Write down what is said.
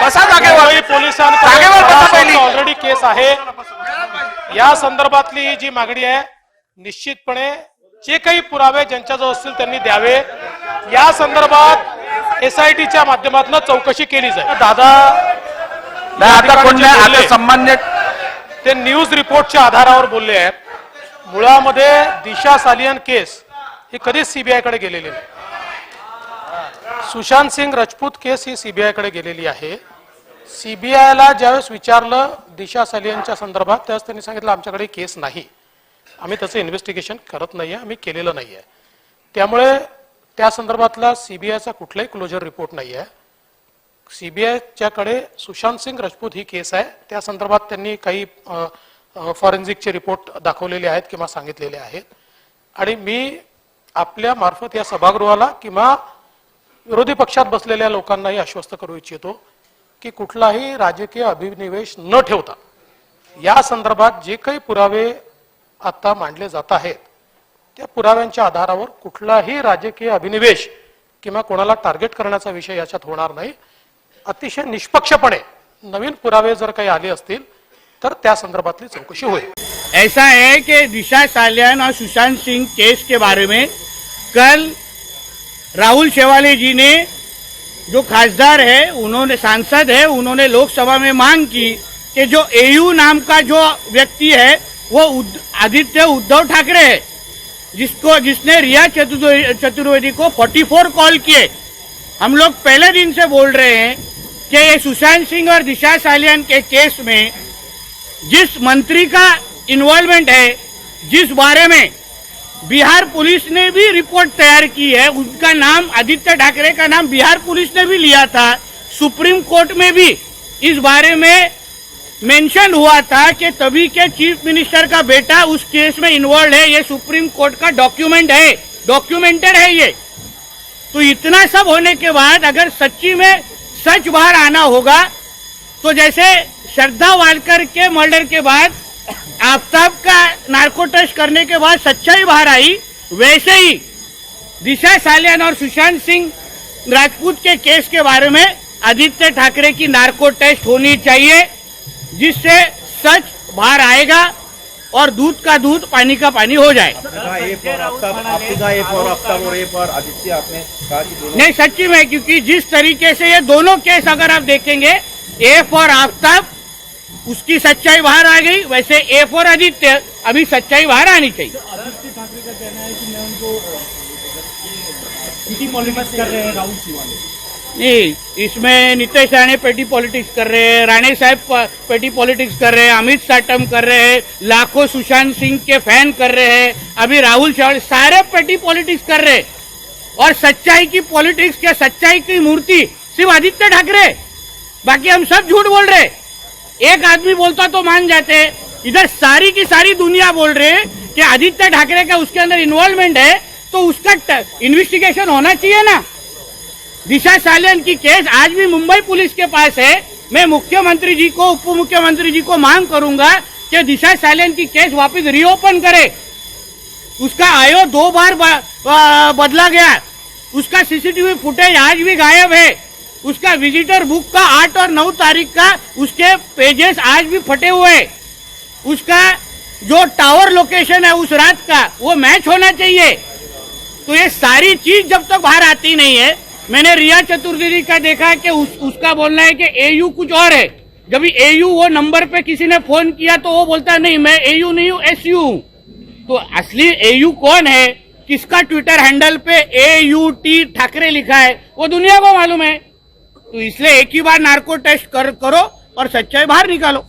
बसा जागेवर. पोलिसांकडे बसा. ऑलरेडी केस आहे. या संदर्भातली जी मागणी आहे निश्चितपणे जे काही पुरावे ज्यांच्याजवळ असतील त्यांनी द्यावे. या संदर्भात SITच्या माध्यमातून चौकशी केली जाईल. दादा आता कोण नाही, आता सामान्य ते न्यूज रिपोर्टच्या आधारावर बोलले आहेत. मुळामध्ये दिशा सालियन केस ही कधीच CBI कडे गेलेली नाही. सुशांत सिंग राजपूत केस ही CBI कडे गेलेली आहे. CBIला ज्यावेळेस विचारलं दिशा सालियनच्या संदर्भात त्यावेळेस त्यांनी सांगितलं आमच्याकडे केस नाही, आम्ही त्याचं इन्व्हेस्टिगेशन करत नाहीये, आम्ही केलेलं नाहीये. त्यामुळे त्या संदर्भातला CBIचा कुठलाही क्लोजर रिपोर्ट नाही आहे. CBIच्याकडे सुशांत सिंग राजपूत ही केस आहे. त्या संदर्भात त्यांनी काही फॉरेन्सिकचे रिपोर्ट दाखवलेले आहेत किंवा सांगितलेले आहेत. आणि मी आपल्या मार्फत या सभागृहाला किंवा विरोधी पक्षात बसलेल्या लोकांनाही आश्वस्त करू इच्छितो की कुठलाही राजकीय अभिनिवेश न ठेवता या संदर्भात जे काही पुरावे आता मांडले जात आहेत त्या पुराव्यांच्या आधारावर कुठलाही राजकीय अभिनिवेश किंवा कोणाला टार्गेट करण्याचा विषय याच्यात होणार नाही. अतिशय निष्पक्षपणे नवीन पुरावे जर काही आले असतील तर त्या संदर्भातली चौकशी होईल. ऐसा है कि दिशा सालियान और सुशांत सिंह केस के बारे में कल राहुल शेवाले जी ने, जो खासदार है, उन्होंने सांसद है, उन्होंने लोकसभा में मांग की कि जो AU नाम का जो व्यक्ति है वो आदित्य उद्धव ठाकरे है, जिसने रिया चतुर्वेदी को 44 कॉल किए. हम लोग पहले दिन से बोल रहे हैं कि ये सुशांत सिंह और दिशा सालियान के केस में जिस मंत्री का इन्वॉल्वमेंट है, जिस बारे में बिहार पुलिस ने भी रिपोर्ट तैयार की है, उनका नाम, आदित्य ठाकरे का नाम बिहार पुलिस ने भी लिया था. सुप्रीम कोर्ट में भी इस बारे में मेंशन हुआ था कि तभी के चीफ मिनिस्टर का बेटा उस केस में इन्वॉल्व है. ये सुप्रीम कोर्ट का डॉक्यूमेंट है, डॉक्यूमेंटेड है ये. तो इतना सब होने के बाद अगर सच्ची में सच बाहर आना होगा तो जैसे श्रद्धा वालकर के मर्डर के बाद आफ्ताब का नार्को टेस्ट करने के बाद सच्चाई बाहर आई, वैसे ही दिशा सालियान और सुशांत सिंह राजपूत के केस के बारे में आदित्य ठाकरे की नार्को टेस्ट होनी चाहिए, जिससे सच बाहर आएगा और दूध का दूध पानी का पानी हो जाए. नहीं, सच्ची में, क्योंकि जिस तरीके से ये दोनों केस अगर आप देखेंगे, A फॉर आफ्ताब, उसकी सच्चाई बाहर आ गई, वैसे A फॉर आदित्य, अभी सच्चाई बाहर आनी चाहिए. आदित्य ठाकरे का कहना है कि मैं उनको पेटी पॉलिटिक्स कर रहे हैं राहुल शेवाले. नहीं, इसमें नीतीश राणे पेटी पॉलिटिक्स कर रहे हैं, राणे साहब पेटी पॉलिटिक्स कर रहे हैं, अमित साटम कर रहे हैं, लाखों सुशांत सिंह के फैन कर रहे हैं, अभी राहुल शेवाले, सारे पेटी पॉलिटिक्स कर रहे हैं. और सच्चाई की पॉलिटिक्स के सच्चाई की मूर्ति सिर्फ आदित्य ठाकरे, बाकी हम सब झूठ बोल रहे. एक आदमी बोलता तो मान जाते, इधर सारी की सारी दुनिया बोल रहे कि आदित्य ठाकरे का उसके अंदर इन्वॉल्वमेंट है, तो उसका इन्वेस्टिगेशन होना चाहिए ना. दिशा सालियन की केस आज भी मुंबई पुलिस के पास है. मैं मुख्यमंत्री जी को, उप मुख्यमंत्री जी को मांग करूंगा कि दिशा सालियन की केस वापस रीओपन करे. उसका आयो 2 बार बदला गया, उसका CCTV फुटेज आज भी गायब है, उसका विजिटर बुक का 8 और 9 तारीख का उसके पेजेस आज भी फटे हुए, उसका जो टावर लोकेशन है उस रात का वो मैच होना चाहिए. तो ये सारी चीज जब तक बाहर आती नहीं है, मैंने रिया चतुर्वेदी का देखा कि उसका बोलना है कि AU कुछ और है. जब AU वो नंबर पे किसी ने फोन किया तो वो बोलता नहीं मैं AU नहीं हूँ, SU हूँ. तो असली AU कौन है, किसका ट्विटर हैंडल पे AUT ठाकरे लिखा है, वो दुनिया को मालूम है. तो इसलिए एक ही बार नार्को टेस्ट करो और सच्चाई बाहर निकालो.